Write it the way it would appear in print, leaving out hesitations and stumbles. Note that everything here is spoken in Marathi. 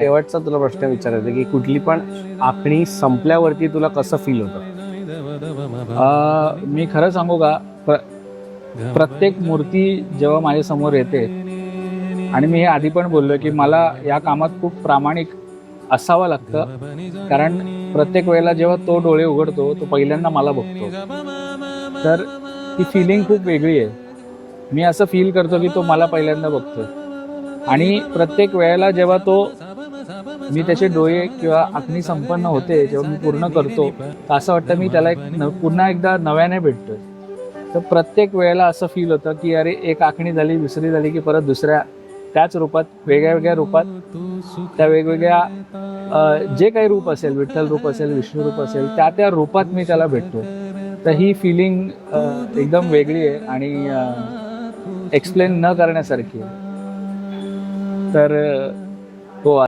शेवटचा तुला प्रश्न विचारायचा की कुठली पण आखणी संपल्यावरती तुला कसं फील होतं? मी खरं सांगू का, प्रत्येक मूर्ती जेव्हा माझ्या समोर येते, आणि मी हे आधी पण बोललो की मला या कामात खूप प्रामाणिक असावं लागतं, कारण प्रत्येक वेळेला जेव्हा तो डोळे उघडतो तो पहिल्यांदा मला बघतो. तर ती फिलिंग खूप वेगळी आहे. मी असं फील करतो की तो मला पहिल्यांदा बघतोय, आणि प्रत्येक वेळेला जेव्हा मी त्याचे डोळे किंवा आखणी संपन्न होते, जेव्हा मी पूर्ण करतो, तर असं वाटतं मी त्याला पुन्हा एकदा नव्याने भेटतोय. तर प्रत्येक वेळेला असं फील होतं की अरे, एक आखणी झाली, दुसरी झाली की परत दुसऱ्या त्याच रूपात, वेगळ्या वेगळ्या रूपात, त्या वेगवेगळ्या जे काही रूप असेल, विठ्ठल रूप असेल, विष्णू रूप असेल, त्या त्या रूपात मी त्याला भेटतो. तर ही फिलिंग एकदम वेगळी आहे आणि एक्सप्लेन न करण्यासारखी आहे. तर